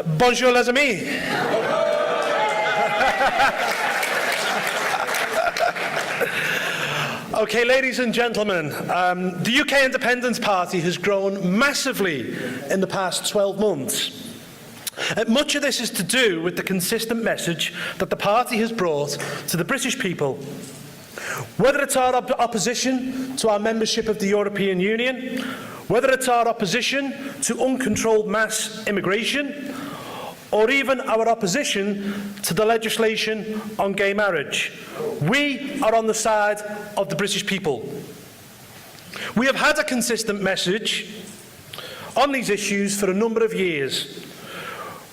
Bonjour les amis. Okay, ladies and gentlemen, the UK Independence Party has grown massively in the past 12 months. Much of this is to do with the consistent message that the party has brought to the British people. Whether it's our opposition to our membership of the European Union, whether it's our opposition to uncontrolled mass immigration, or even our opposition to the legislation on gay marriage, we are on the side of the British people. We have had a consistent message on these issues for a number of years,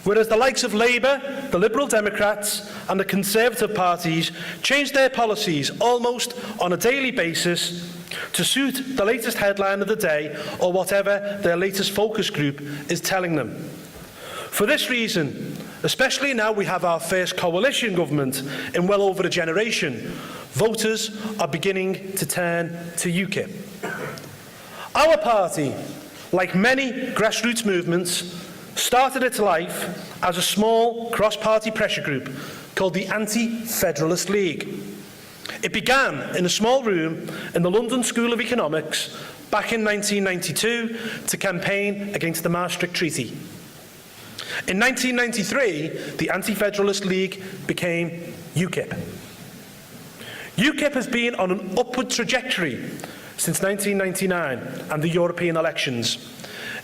whereas the likes of Labour, the Liberal Democrats and the Conservative parties change their policies almost on a daily basis to suit the latest headline of the day or whatever their latest focus group is telling them. For this reason, especially now we have our first coalition government in well over a generation, voters are beginning to turn to UKIP. Our party, like many grassroots movements, started its life as a small cross-party pressure group called the Anti-Federalist League. It began in a small room in the London School of Economics back in 1992 to campaign against the Maastricht Treaty. In 1993, the Anti-Federalist League became UKIP. UKIP has been on an upward trajectory since 1999 and the European elections,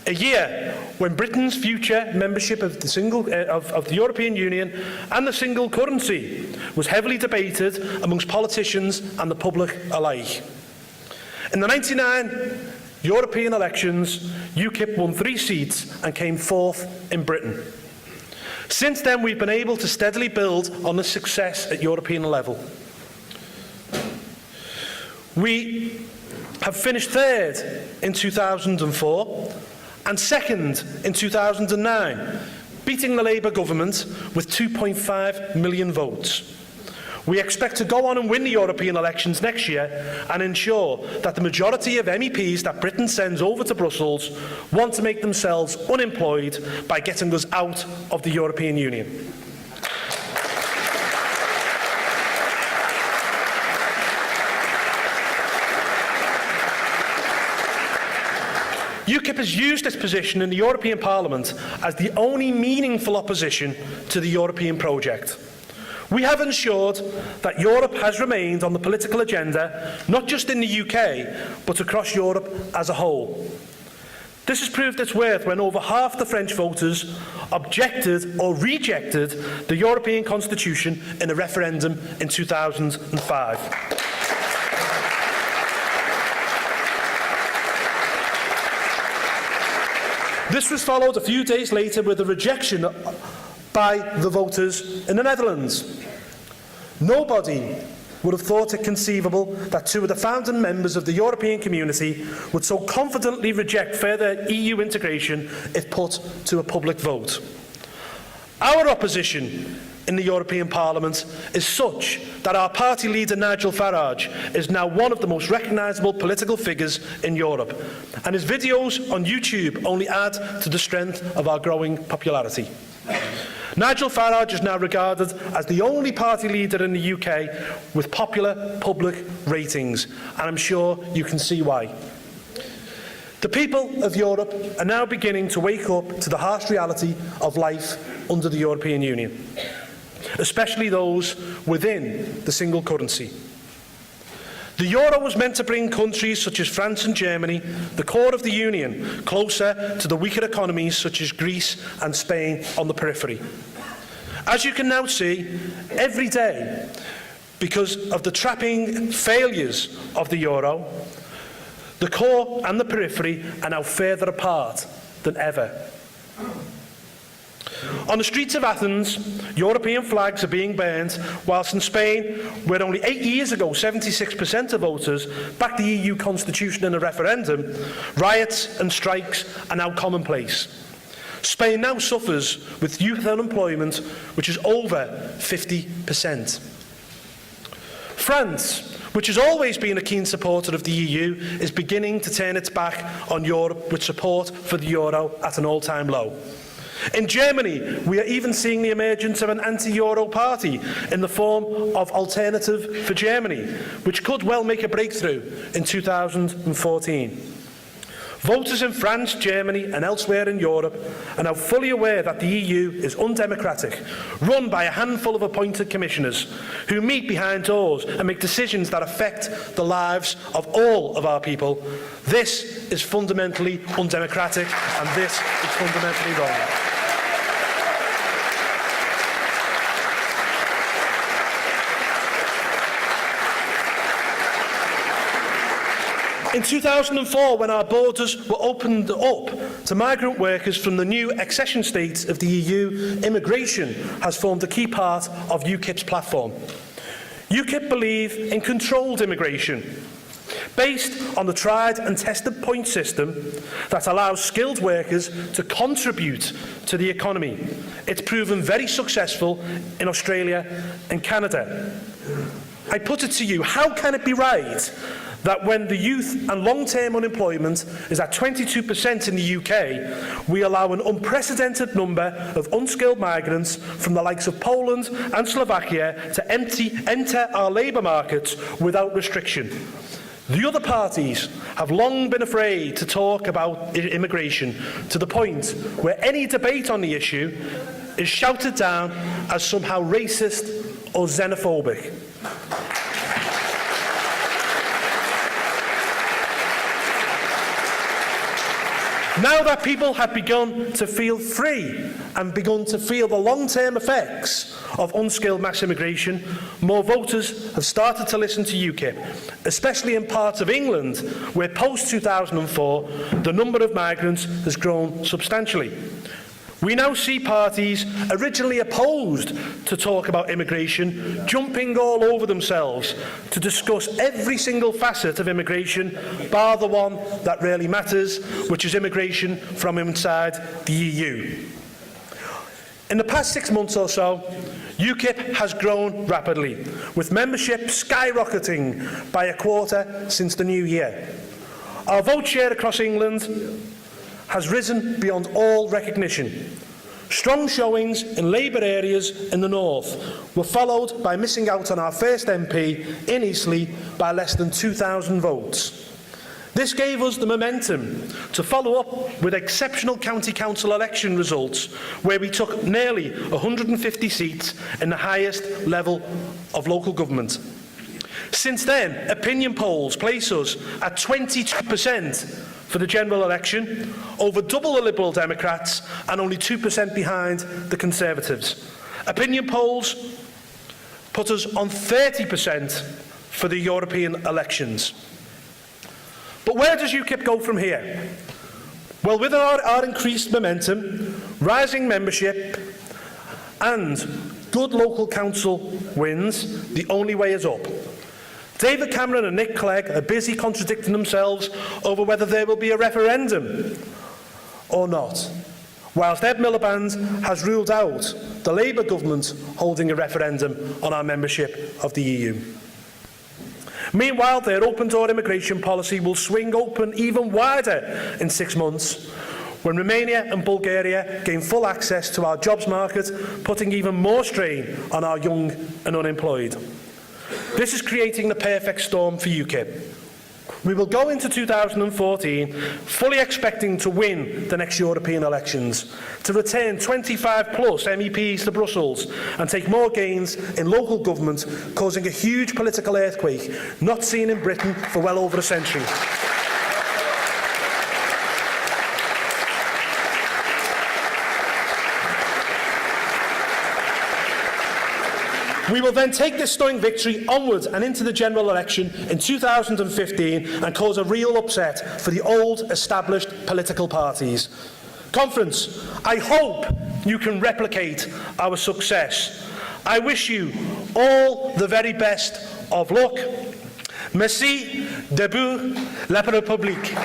a year when Britain's future membership of the European Union and the single currency was heavily debated amongst politicians and the public alike. In the 1999 European elections, UKIP won 3 seats and came 4th in Britain. Since then, we've been able to steadily build on the success at European level. We have finished 3rd in 2004 and 2nd in 2009, beating the Labour government with 2.5 million votes. We expect to go on and win the European elections next year and ensure that the majority of MEPs that Britain sends over to Brussels want to make themselves unemployed by getting us out of the European Union. UKIP has used its position in the European Parliament as the only meaningful opposition to the European project. We have ensured that Europe has remained on the political agenda, not just in the UK, but across Europe as a whole. This has proved its worth when over half the French voters objected or rejected the European Constitution in a referendum in 2005. This was followed a few days later with a rejection by the voters in the Netherlands. Nobody would have thought it conceivable that 2 of the founding members of the European community would so confidently reject further EU integration if put to a public vote. Our opposition in the European Parliament is such that our party leader Nigel Farage is now one of the most recognisable political figures in Europe, and his videos on YouTube only add to the strength of our growing popularity. Nigel Farage is now regarded as the only party leader in the UK with popular public ratings, and I'm sure you can see why. The people of Europe are now beginning to wake up to the harsh reality of life under the European Union, especially those within the single currency. The euro was meant to bring countries such as France and Germany, the core of the Union, closer to the weaker economies such as Greece and Spain on the periphery. As you can now see, every day, because of the trapping failures of the euro, the core and the periphery are now further apart than ever. On the streets of Athens, European flags are being burnt, whilst in Spain, where only 8 years ago 76% of voters backed the EU constitution in a referendum, riots and strikes are now commonplace. Spain now suffers with youth unemployment, which is over 50%. France, which has always been a keen supporter of the EU, is beginning to turn its back on Europe with support for the euro at an all-time low. In Germany, we are even seeing the emergence of an anti-Euro party in the form of Alternative for Germany, which could well make a breakthrough in 2014. Voters in France, Germany and elsewhere in Europe are now fully aware that the EU is undemocratic, run by a handful of appointed commissioners who meet behind doors and make decisions that affect the lives of all of our people. This is fundamentally undemocratic, and this is fundamentally wrong. In 2004, when our borders were opened up to migrant workers from the new accession states of the EU, immigration has formed a key part of UKIP's platform. UKIP believe in controlled immigration, based on the tried and tested point system that allows skilled workers to contribute to the economy. It's proven very successful in Australia and Canada. I put it to you, how can it be right that when the youth and long-term unemployment is at 22% in the UK, we allow an unprecedented number of unskilled migrants from the likes of Poland and Slovakia to enter our labour markets without restriction? The other parties have long been afraid to talk about immigration, to the point where any debate on the issue is shouted down as somehow racist or xenophobic. Now that people have begun to feel free and begun to feel the long-term effects of unskilled mass immigration, more voters have started to listen to UKIP, especially in parts of England where post-2004 the number of migrants has grown substantially. We now see parties originally opposed to talk about immigration jumping all over themselves to discuss every single facet of immigration, bar the one that really matters, which is immigration from inside the EU. In the past 6 months or so, UKIP has grown rapidly, with membership skyrocketing by a quarter since the new year. Our vote share across England has risen beyond all recognition. Strong showings in Labour areas in the north were followed by missing out on our first MP in Eastleigh by less than 2,000 votes. This gave us the momentum to follow up with exceptional county council election results, where we took nearly 150 seats in the highest level of local government. Since then, opinion polls place us at 22% for the general election, over double the Liberal Democrats and only 2% behind the Conservatives. Opinion polls put us on 30% for the European elections. But where does UKIP go from here? Well, with our increased momentum, rising membership and good local council wins, the only way is up. David Cameron and Nick Clegg are busy contradicting themselves over whether there will be a referendum or not, whilst Ed Miliband has ruled out the Labour government holding a referendum on our membership of the EU. Meanwhile, their open-door immigration policy will swing open even wider in 6 months, when Romania and Bulgaria gain full access to our jobs market, putting even more strain on our young and unemployed. This is creating the perfect storm for UKIP. We will go into 2014 fully expecting to win the next European elections, to return 25 plus MEPs to Brussels and take more gains in local government, causing a huge political earthquake not seen in Britain for well over a century. We will then take this stunning victory onwards and into the general election in 2015 and cause a real upset for the old, established political parties. Conference, I hope you can replicate our success. I wish you all the very best of luck. Merci, debout la République.